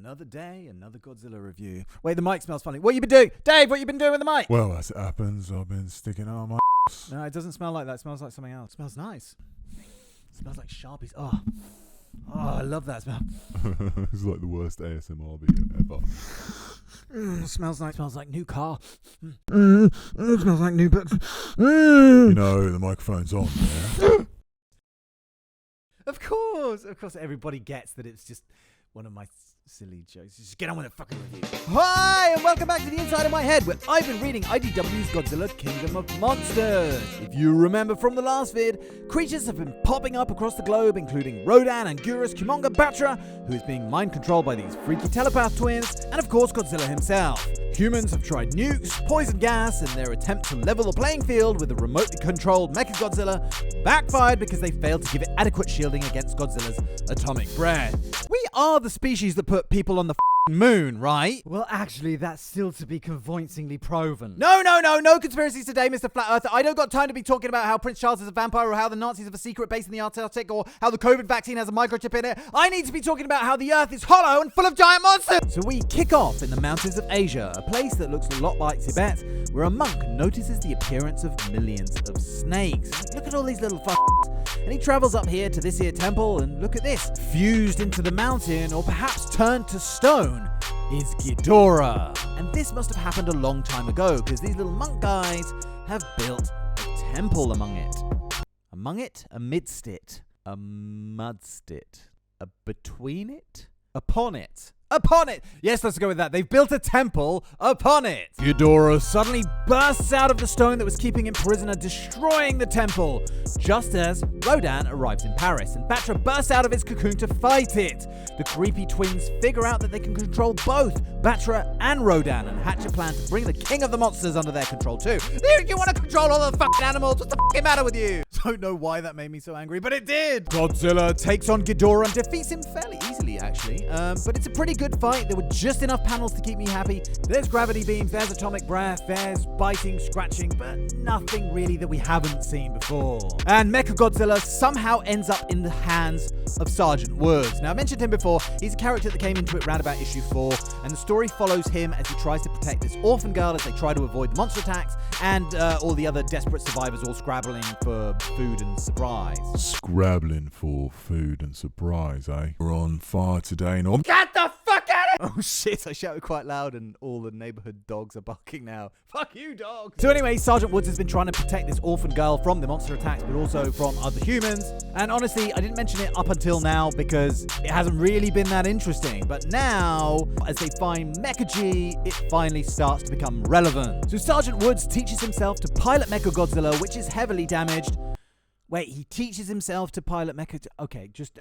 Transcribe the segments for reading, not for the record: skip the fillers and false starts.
Another day, another Godzilla review. Wait, the mic smells funny. What you been doing? Dave, what you been doing with the mic? Well, as it happens, I've been sticking out my ass. No, it doesn't smell like that. It smells like something else. It smells nice. It smells like Sharpies. Oh, I love that smell. It's like the worst ASMR video ever. It smells like new car. It smells like new books. You know, the microphone's on there. Of course, everybody gets that it's just one of my silly jokes. Just get on with the fucking review. Hi, and welcome back to The Inside of My Head, where I've been reading IDW's Godzilla Kingdom of Monsters. If you remember from the last vid, creatures have been popping up across the globe, including Rodan and Gurus Kumonga Batra, who is being mind-controlled by these freaky telepath twins, and of course Godzilla himself. Humans have tried nukes, poison gas, and their attempt to level the playing field with a remotely controlled Mechagodzilla backfired because they failed to give it adequate shielding against Godzilla's atomic breath. We are the species that put people on the moon, right? Well, actually, that's still to be convincingly proven. No conspiracies today, Mr. Flat Earther. I don't got time to be talking about how Prince Charles is a vampire or how the Nazis have a secret base in the Antarctic or how the COVID vaccine has a microchip in it. I need to be talking about how the Earth is hollow and full of giant monsters. So we kick off in the mountains of Asia, a place that looks a lot like Tibet, where a monk notices the appearance of millions of snakes. Look at all these little fuckers. And he travels up here to this here temple, and look at this. Fused into the mountain, or perhaps turned to stone, is Ghidorah. And this must have happened a long time ago, because these little monk guys have built a temple among it. Among it? Amidst it? Amudst it? Between it? Upon it? Upon it! Yes, let's go with that. They've built a temple upon it. Ghidorah suddenly bursts out of the stone that was keeping him prisoner, destroying the temple, just as Rodan arrives in Paris, and Batra bursts out of its cocoon to fight it. The creepy twins figure out that they can control both Batra and Rodan and hatch a plan to bring the king of the monsters under their control too. You want to control all the fucking animals? What's the fucking matter with you? Don't know why that made me so angry, but it did. Godzilla takes on Ghidorah and defeats him fairly easily, actually. But it's a pretty good fight. There were just enough panels to keep me happy. There's gravity beams, there's atomic breath, there's biting, scratching, but nothing really that we haven't seen before. And Mechagodzilla somehow ends up in the hands of Sgt Woods. Now, I mentioned him before. He's a character that came into it round about issue 4, and the story follows him as he tries to protect this orphan girl as they try to avoid the monster attacks, and all the other desperate survivors all scrabbling for food and surprise. Scrabbling for food and surprise, eh? We're on fire today, and Get the fuck out of Oh shit, I shouted quite loud and all the neighborhood dogs are barking now. Fuck you, dogs! So anyway, Sgt Woods has been trying to protect this orphan girl from the monster attacks, but also from other humans. And honestly, I didn't mention it up until now because it hasn't really been that interesting. But now, as they find Mecha-G, it finally starts to become relevant. So Sgt Woods teaches himself to pilot Mechagodzilla, which is heavily damaged. Wait, he teaches himself to pilot Mecha... Okay, just...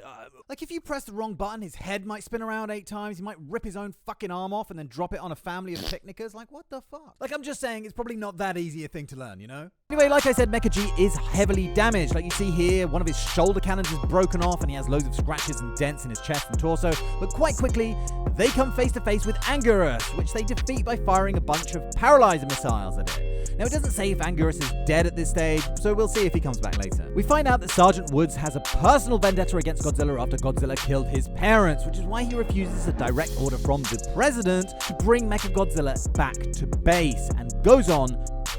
like, if you press the wrong button, his head might spin around 8 times. He might rip his own fucking arm off and then drop it on a family of picnickers. Like, what the fuck? Like, I'm just saying, it's probably not that easy a thing to learn, you know? Anyway, like I said, Mecha-G is heavily damaged. Like you see here, one of his shoulder cannons is broken off and he has loads of scratches and dents in his chest and torso. But quite quickly, they come face to face with Anguirus, which they defeat by firing a bunch of paralyzer missiles at it. Now, it doesn't say if Anguirus is dead at this stage, so we'll see if he comes back later. We find out that Sgt Woods has a personal vendetta against Godzilla after Godzilla killed his parents, which is why he refuses a direct order from the president to bring Mechagodzilla back to base, and goes on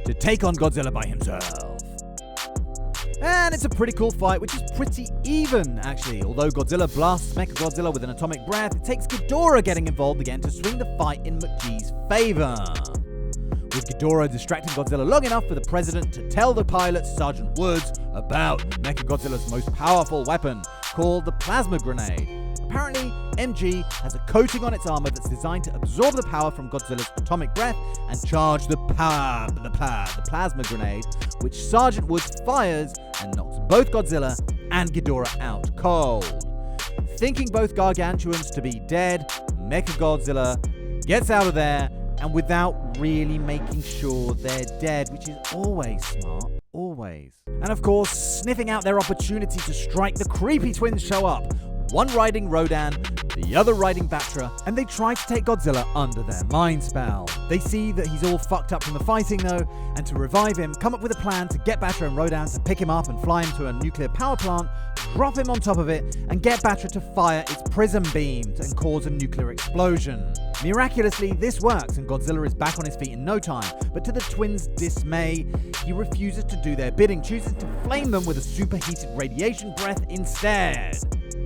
to take on Godzilla by himself. And it's a pretty cool fight, which is pretty even, actually. Although Godzilla blasts Mechagodzilla with an atomic breath, it takes Ghidorah getting involved again to swing the fight in McGee's favor. With Ghidorah distracting Godzilla long enough for the president to tell the pilot, Sgt Woods, about Mechagodzilla's most powerful weapon, called the plasma grenade. Apparently, MG has a coating on its armor that's designed to absorb the power from Godzilla's atomic breath and charge the plasma grenade, which Sgt Woods fires and knocks both Godzilla and Ghidorah out cold. Thinking both gargantuans to be dead, Mechagodzilla gets out of there, and without really making sure they're dead, which is always smart, always. And of course, sniffing out their opportunity to strike, the creepy twins show up. One riding Rodan, the other riding Batra, and they try to take Godzilla under their mind spell. They see that he's all fucked up from the fighting though, and to revive him, come up with a plan to get Batra and Rodan to pick him up and fly him to a nuclear power plant, drop him on top of it, and get Batra to fire its prism beam and cause a nuclear explosion. Miraculously, this works and Godzilla is back on his feet in no time, but to the twins' dismay, he refuses to do their bidding, choosing to flame them with a superheated radiation breath instead.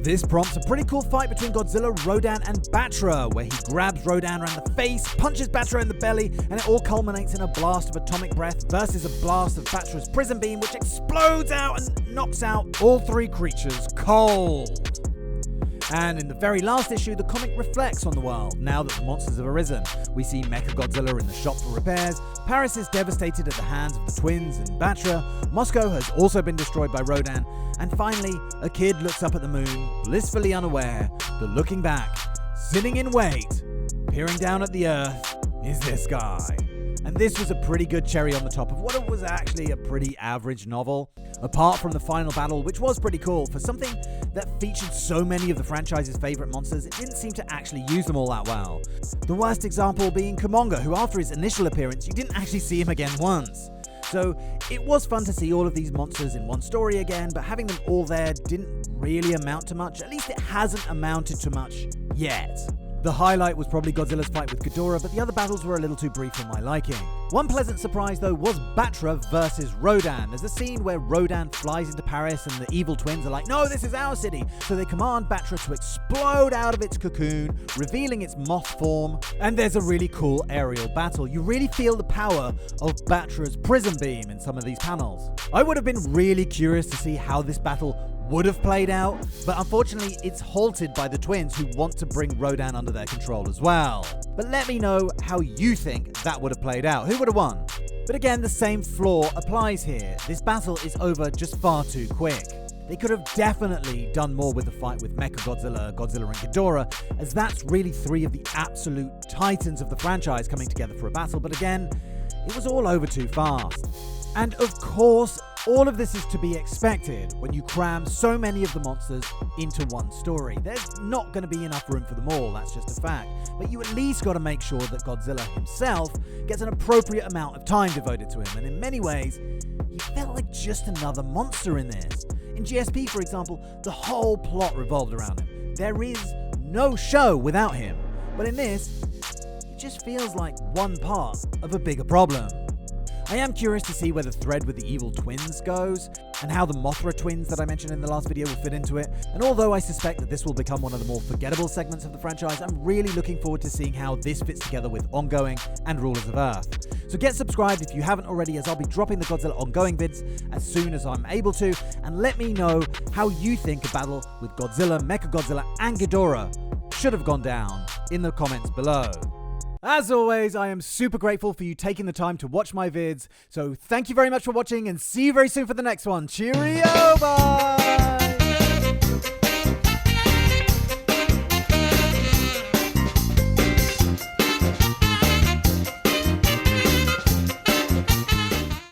This prompts a pretty cool fight between Godzilla, Rodan, and Batra, where he grabs Rodan around the face, punches Batra in the belly, and it all culminates in a blast of atomic breath versus a blast of Batra's prism beam, which explodes out and knocks out all three creatures cold. And in the very last issue, the comic reflects on the world now that the monsters have arisen. We see Mechagodzilla in the shop for repairs, Paris is devastated at the hands of the twins and Batra, Moscow has also been destroyed by Rodan, and finally, a kid looks up at the moon, blissfully unaware that looking back, sitting in wait, peering down at the earth, is this guy. And this was a pretty good cherry on the top of what was actually a pretty average novel. Apart from the final battle, which was pretty cool, for something that featured so many of the franchise's favourite monsters, it didn't seem to actually use them all that well. The worst example being Kumonga, who after his initial appearance, you didn't actually see him again once. So it was fun to see all of these monsters in one story again, but having them all there didn't really amount to much. At least it hasn't amounted to much yet. The highlight was probably Godzilla's fight with Ghidorah, but the other battles were a little too brief for my liking. One pleasant surprise though was Batra versus Rodan. There's a scene where Rodan flies into Paris and the evil twins are like, no, this is our city. So they command Batra to explode out of its cocoon, revealing its moth form. And there's a really cool aerial battle. You really feel the power of Batra's prism beam in some of these panels. I would have been really curious to see how this battle would have played out, but unfortunately it's halted by the twins who want to bring Rodan under their control as well. But let me know how you think that would have played out. Who would have won? But again, the same flaw applies here. This battle is over just far too quick. They could have definitely done more with the fight with Mechagodzilla, Godzilla and Ghidorah, as that's really three of the absolute titans of the franchise coming together for a battle, but again, it was all over too fast. And of course, all of this is to be expected when you cram so many of the monsters into one story. There's not going to be enough room for them all, that's just a fact. But you at least got to make sure that Godzilla himself gets an appropriate amount of time devoted to him, and in many ways, he felt like just another monster in this. In GSP, for example, the whole plot revolved around him. There is no show without him. But in this, he just feels like one part of a bigger problem. I am curious to see where the thread with the evil twins goes, and how the Mothra twins that I mentioned in the last video will fit into it. And although I suspect that this will become one of the more forgettable segments of the franchise, I'm really looking forward to seeing how this fits together with Ongoing and Rulers of Earth. So get subscribed if you haven't already, as I'll be dropping the Godzilla Ongoing vids as soon as I'm able to, and let me know how you think a battle with Godzilla, Mechagodzilla and Ghidorah should have gone down in the comments below. As always, I am super grateful for you taking the time to watch my vids, so thank you very much for watching and see you very soon for the next one. Cheerio, bye!